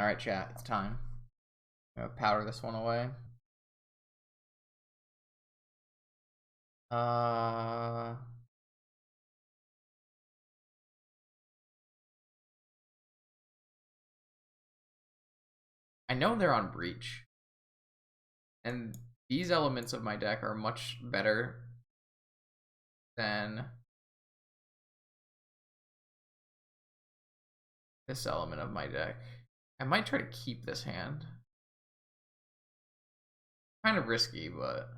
Alright, chat, it's time. I'm gonna powder this one away. Uh, I know they're on Breach. And these elements of my deck are much better than this element of my deck. I might try to keep this hand. Kind of risky, but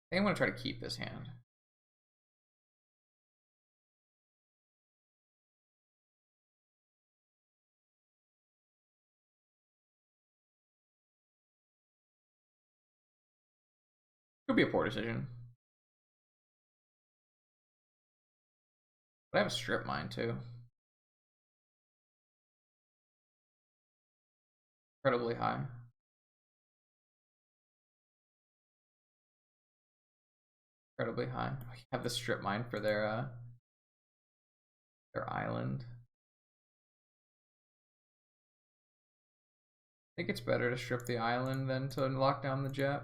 I think I'm gonna try to keep this hand. Could be a poor decision. But I have a strip mine too. Incredibly high. Incredibly high. I have the strip mine for their island. I think it's better to strip the island than to lock down the jet.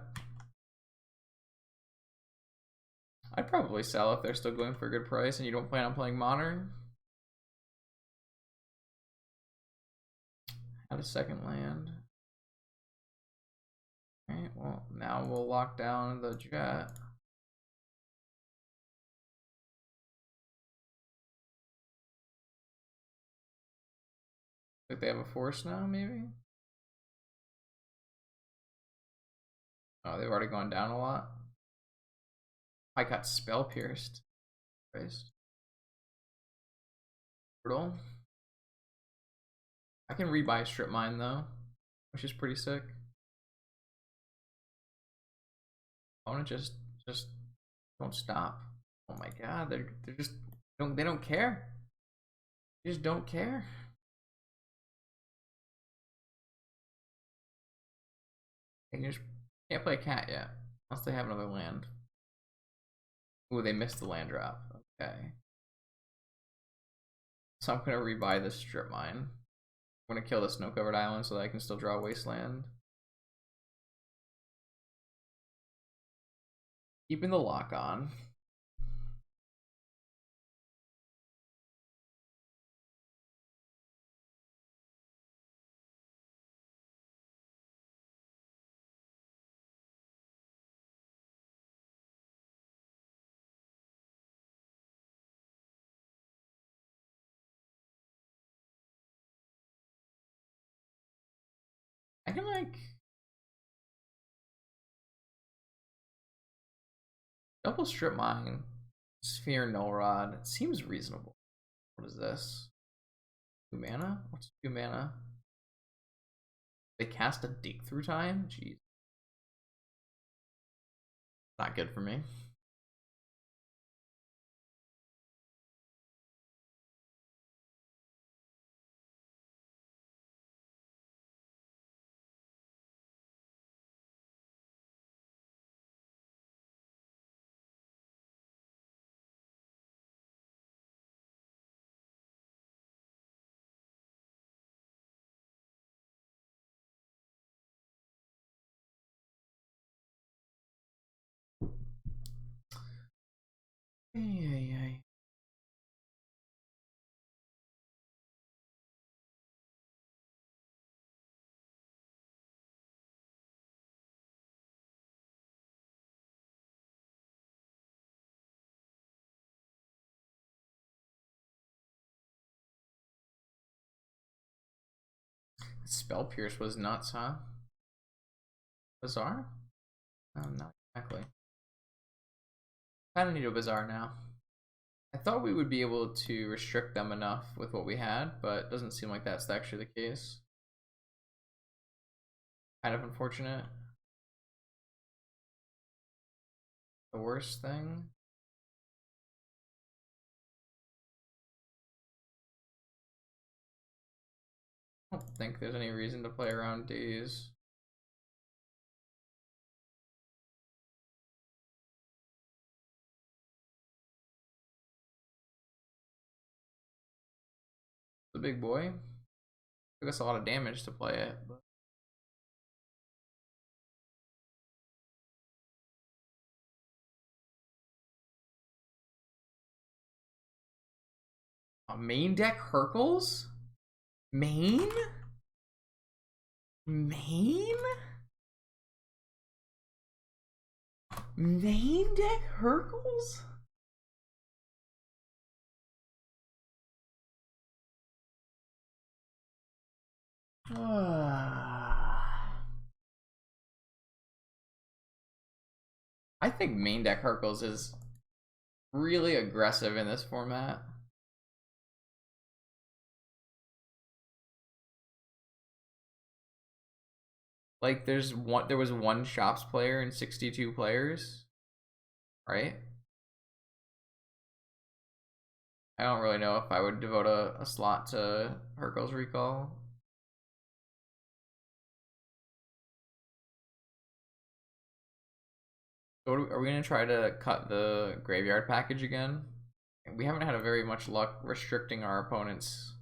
I'd probably sell if they're still going for a good price and you don't plan on playing modern. Add a second land. Alright, well, now we'll lock down the jet. Think they have a force now, maybe? Oh, they've already gone down a lot. I got spell pierced. Christ. Brutal. I can rebuy strip mine though, which is pretty sick. I wanna just don't stop. Oh my god, they're just they don't care. They just don't care. They just can't play cat yet. Unless they have another land. Ooh, they missed the land drop. Okay. So I'm gonna rebuy this strip mine. I'm gonna kill the snow covered island so that I can still draw wasteland. Keeping the lock on. I can like double strip mine, sphere null rod. It seems reasonable. What is this? 2 mana? What's 2 mana? They cast a dig through time? Jeez. Not good for me. Ay. Spell Pierce was nuts, huh? Bazaar? Not exactly. Kinda need a Bazaar now. I thought we would be able to restrict them enough with what we had, but it doesn't seem like that's actually the case. Kind of unfortunate. The worst thing? I don't think there's any reason to play around Days. big boy. Took us a lot of damage to play it, but main deck Hercules? Main? Main? Main deck Hercules? I think main deck Hercules is really aggressive in this format. Like there was one shops player and 62 players, right? I don't really know if I would devote a slot to Hercules Recall. So are we gonna try to cut the graveyard package again? We haven't had a very much luck restricting our opponents.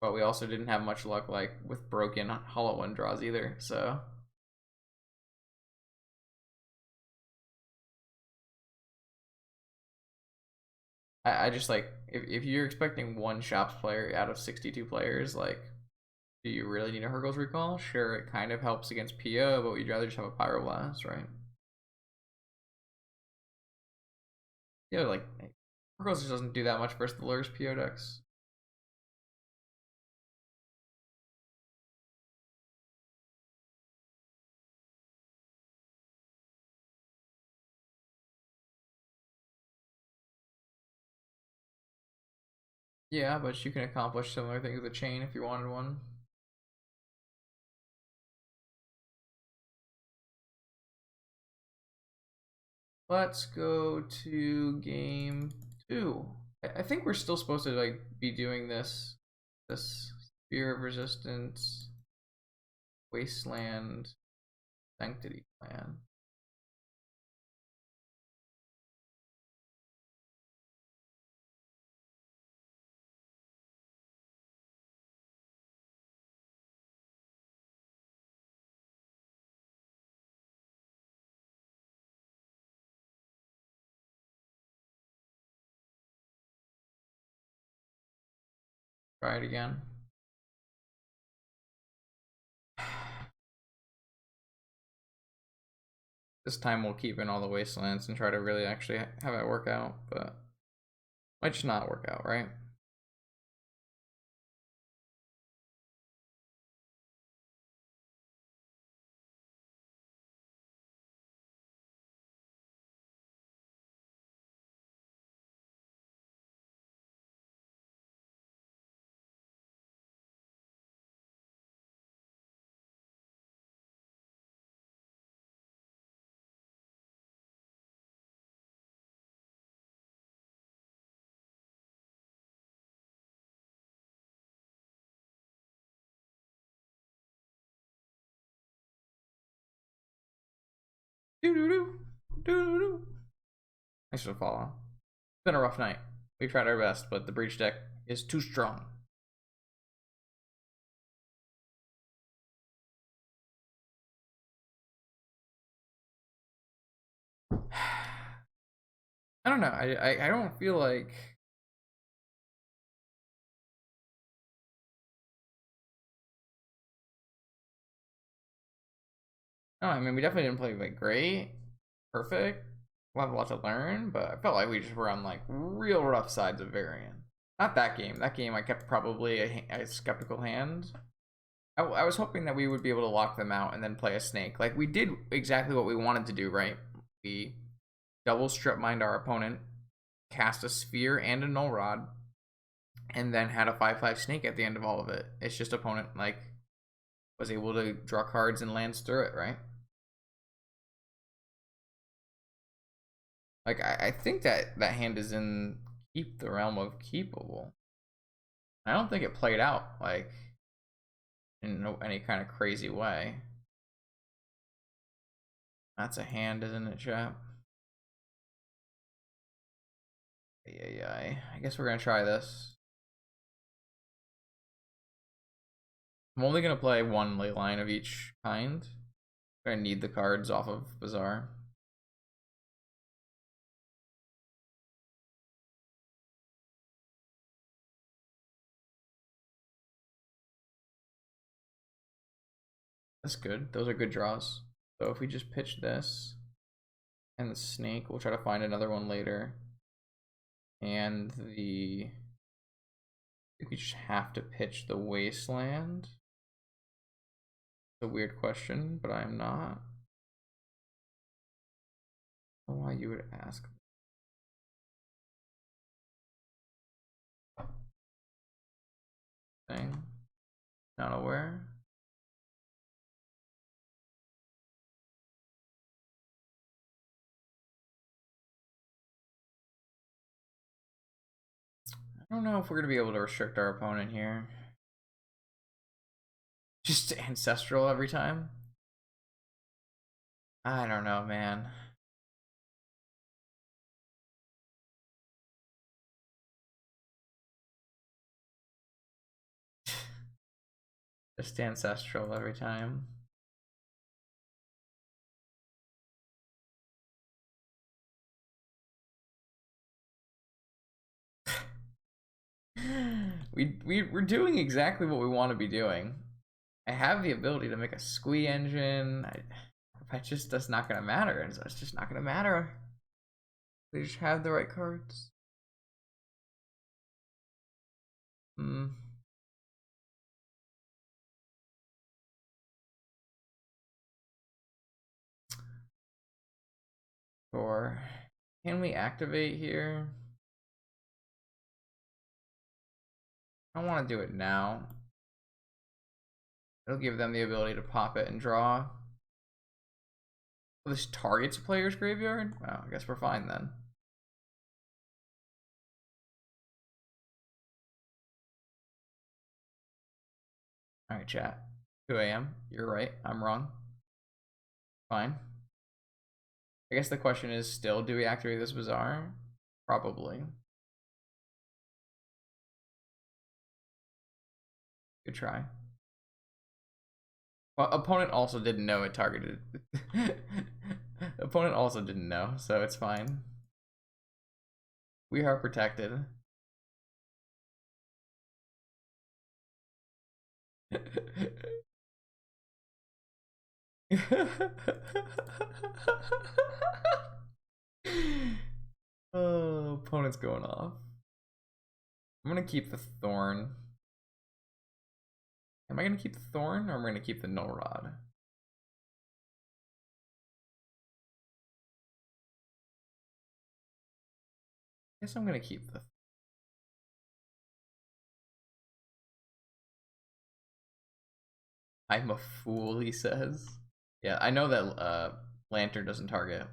But we also didn't have much luck like with broken Hollow One draws either, so I just like if you're expecting one shops player out of 62 players, like do you really need a Hercules Recall? Sure, it kind of helps against PO, but we'd rather just have a Pyroblast, right? Yeah, like Hercules just doesn't do that much versus the Lurrus PO decks. Yeah, but you can accomplish similar things with a chain if you wanted one. Let's go to game 2. I think we're still supposed to like be doing this Sphere of Resistance, Wasteland, Sanctity plan. Try it again. This time we'll keep in all the wastelands and try to really actually have it work out, but might just not work out, right? Doo-doo-doo. Doo-doo-doo. Thanks for the follow. It's been a rough night. We tried our best, but the breach deck is too strong. I don't know. I don't feel like no, I mean we definitely didn't play like great, perfect. We'll have a lot to learn, but I felt like we just were on like real rough sides of Varian. Not that game. That game I kept probably a skeptical hand. I was hoping that we would be able to lock them out and then play a snake. Like we did exactly what we wanted to do, right? We double strip mined our opponent, cast a sphere and a null rod, and then had a 5/5 snake at the end of all of it. It's just opponent like was able to draw cards and lands through it, right? Like I think that that hand is in keep the realm of keepable. I don't think it played out like in any kind of crazy way. That's a hand, isn't it, chap? Yeah. I guess we're gonna try this. I'm only gonna play one ley line of each kind. I need the cards off of Bazaar. That's good. Those are good draws. So if we just pitch this and the snake, we'll try to find another one later. And the... We just have to pitch the wasteland. It's a weird question, but I'm not. I don't know why you would ask. Thing. Not aware. I don't know if we're gonna be able to restrict our opponent here. Just ancestral every time? I don't know, man. Just ancestral every time. We're doing exactly what we want to be doing. I have the ability to make a squee engine. It's just that's not gonna matter. It's just not gonna matter. They just have the right cards. Hmm. Sure. Can we activate here? I don't want to do it now. It'll give them the ability to pop it and draw. This targets a player's graveyard? Well, I guess we're fine then. Alright, chat. 2 a.m. You're right. I'm wrong. Fine. I guess the question is still, do we activate this Bazaar? Probably. Good try. Well, opponent also didn't know it targeted. Opponent also didn't know, so it's fine. We are protected. Oh, opponent's going off. I'm gonna keep the Thorn. Am I gonna keep the Thorn or am I gonna keep the Null Rod? I guess I'm gonna keep the... I'm a fool, he says. Yeah, I know that Lantern doesn't target.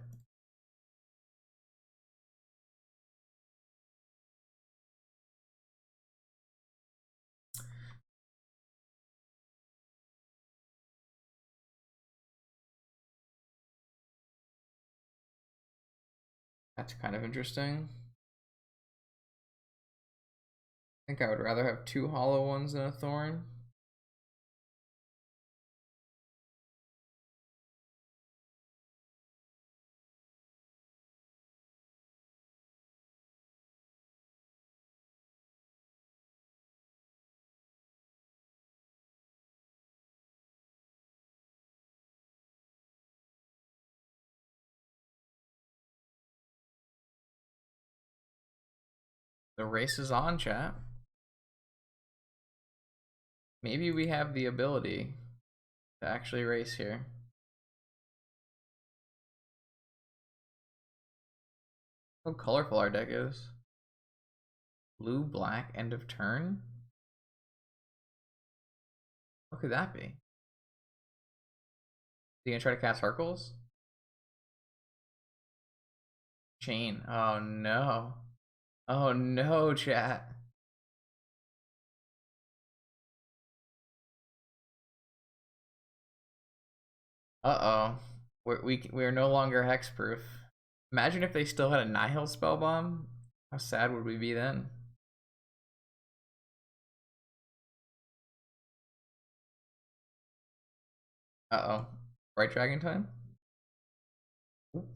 That's kind of interesting. I think I would rather have 2 hollow ones than a Thorn. The race is on, chat. Maybe we have the ability to actually race here. How colorful our deck is. Blue, black, end of turn? What could that be? Are you gonna try to cast Hercules? Chain. Oh no. Oh no, chat. Uh-oh. We're no longer hexproof. Imagine if they still had a Nihil spell bomb. How sad would we be then? Uh oh. Right dragon time? Oop.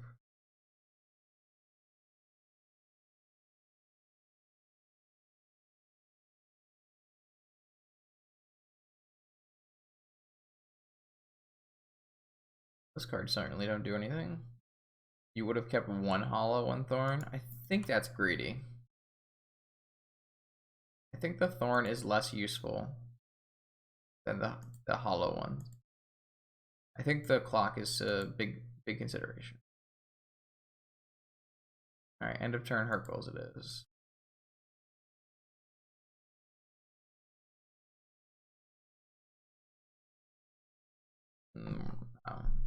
Those cards certainly don't do anything. You would have kept one hollow, one thorn. I think that's greedy. I think the thorn is less useful than the hollow one. I think the clock is a big consideration. All right, end of turn Hercules it is.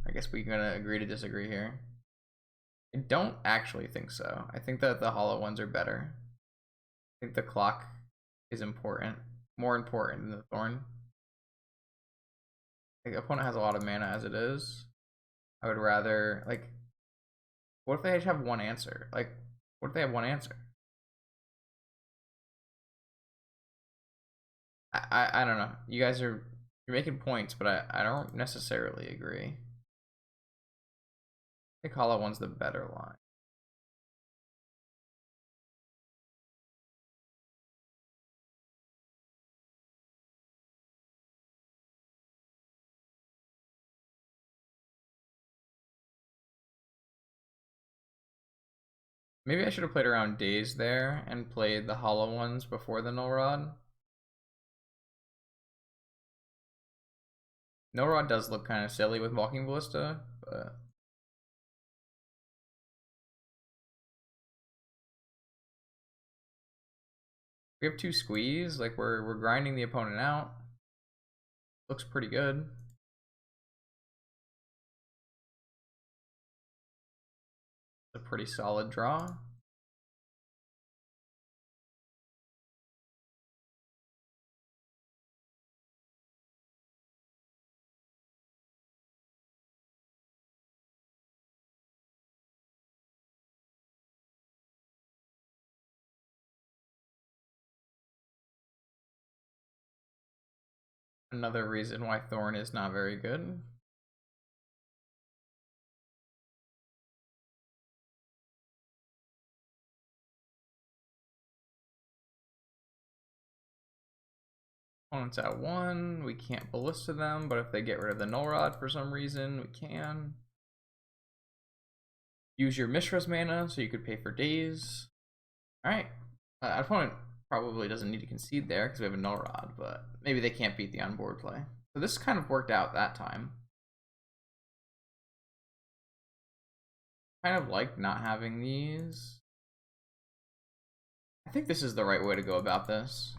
I guess we're gonna agree to disagree here. I don't actually think so. I think that the hollow ones are better. I think the clock is important, more important than the thorn. Like, the opponent has a lot of mana as it is. I would rather, like, what if they just have one answer? Like, what if they have one answer? I don't know. You guys you're making points, but I don't necessarily agree. I think hollow one's the better line. Maybe I should have played around days there and played the hollow ones before the null rod. Null rod does look kind of silly with walking ballista, but we have two squeeze. Like we're grinding the opponent out. Looks pretty good. A pretty solid draw. Another reason why Thorn is not very good. Opponent's at 1. We can't ballista them, but if they get rid of the null rod for some reason, we can. Use your Mishra's mana so you could pay for days. Alright. Opponent probably doesn't need to concede there because we have a null rod, but maybe they can't beat the onboard play. So this kind of worked out that time. Kind of like not having these. I think this is the right way to go about this.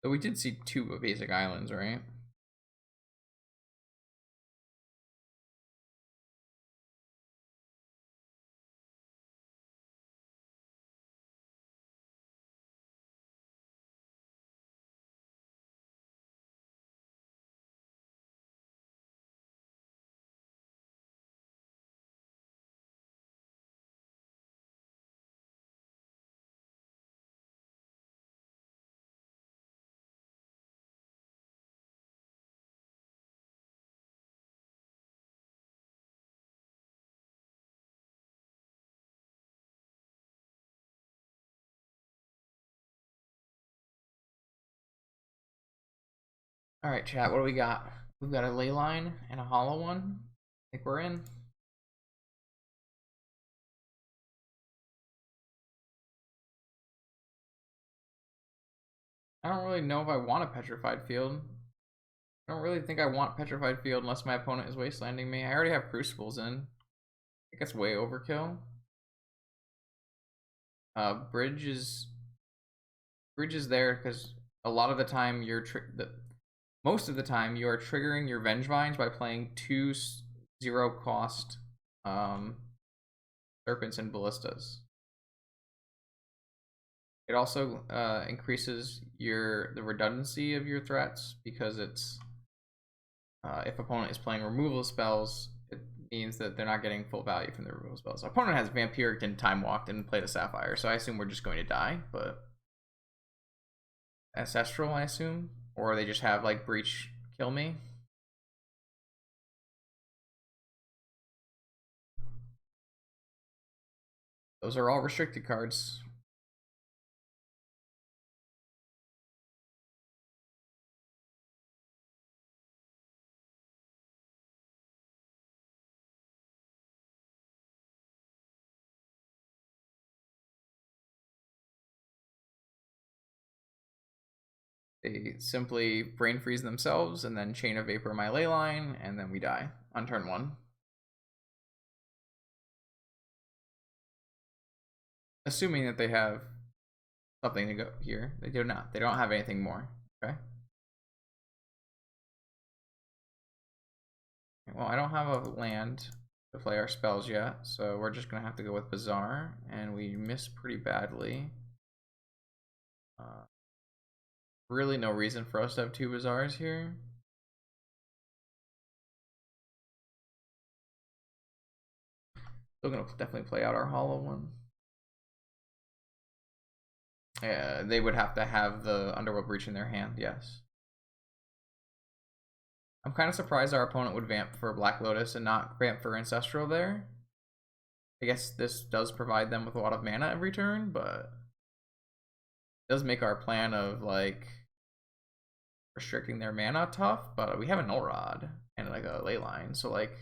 So we did see 2 basic islands, right? All right, chat. What do we got? We've got a ley line and a hollow one. I think we're in. I don't really know if I want a petrified field. I don't really think I want petrified field unless my opponent is wastelanding me. I already have crucibles in. I think that's way overkill. Bridge is there because a lot of the time most of the time you are triggering your Venge Vines by playing 2 0 cost Serpents and Ballistas. It also increases the redundancy of your threats because it's If opponent is playing removal spells, it means that they're not getting full value from the removal spells. Our opponent has Vampiric and Time Walked and played a Sapphire, so I assume we're just going to die, but Ancestral, I assume? Or they just have like Breach kill me. Those are all restricted cards. They simply brain freeze themselves and then Chain of Vapor my ley line, and then we die on turn 1. Assuming that they have something to go here. They do not. They don't have anything more. Okay. Well, I don't have a land to play our spells yet, so we're just gonna have to go with Bazaar, and we miss pretty badly. Really no reason for us to have 2 Bazaars here. Still gonna definitely play out our hollow one. Yeah, they would have to have the Underworld Breach in their hand, yes. I'm kind of surprised our opponent would vamp for Black Lotus and not vamp for Ancestral there. I guess this does provide them with a lot of mana every turn, but it does make our plan of like restricting their mana tough. But we have a Null Rod and like a ley line, so like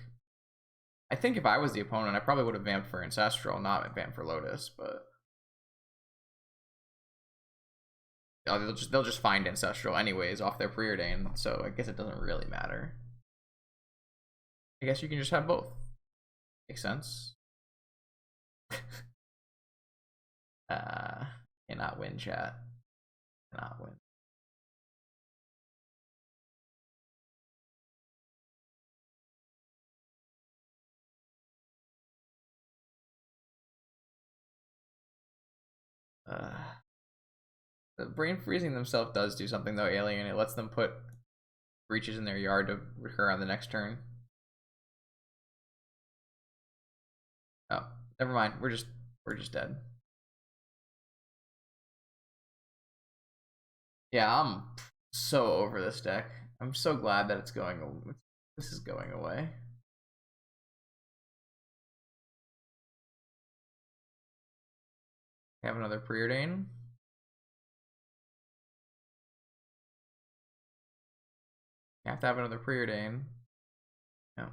I think if I was the opponent, I probably would have vamped for Ancestral, not vamped for Lotus, but they'll just find Ancestral anyways off their preordain, so I guess it doesn't really matter. I guess you can just have both. Makes sense. Cannot win, chat. Cannot win. The brain freezing themselves does do something though, Alien. It lets them put breaches in their yard to recur on the next turn. Oh, never mind. We're just dead. Yeah, I'm so over this deck. I'm so glad that it's going. This is going away. Have another preordain. You have to have another preordain. No.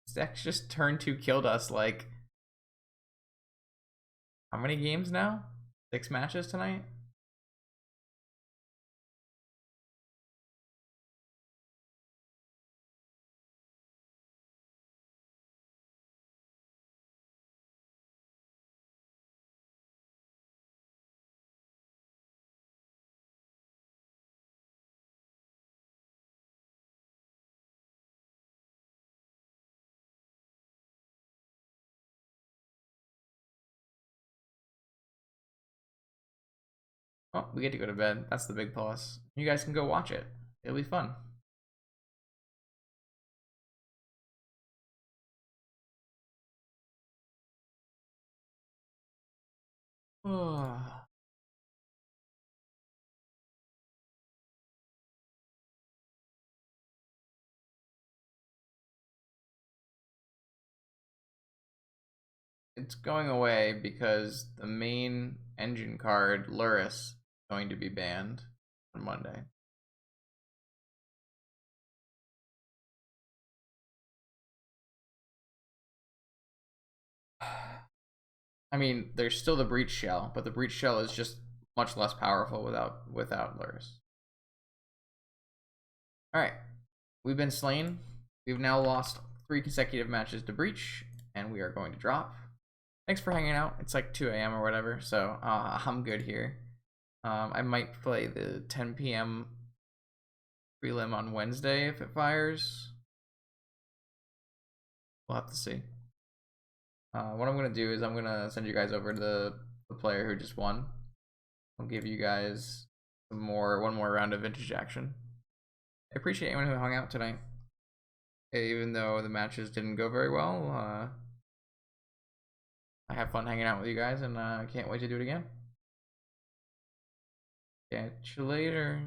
This deck just turn 2 killed us like how many games now? 6 matches tonight? Well, we get to go to bed. That's the big plus. You guys can go watch it. It'll be fun. It's going away because the main engine card, Lurrus, is going to be banned on Monday. I mean, there's still the Breach Shell, but the Breach Shell is just much less powerful without Lurrus. Alright. We've been slain. We've now lost 3 consecutive matches to Breach, and we are going to drop. Thanks for hanging out. It's like 2 a.m. or whatever, so I'm good here. I might play the 10 p.m. prelim on Wednesday if it fires. We'll have to see. What I'm going to do is I'm going to send you guys over to the the player who just won. I'll give you guys one more round of vintage action. I appreciate anyone who hung out tonight. Even though the matches didn't go very well, I have fun hanging out with you guys, and I can't wait to do it again. Catch you later.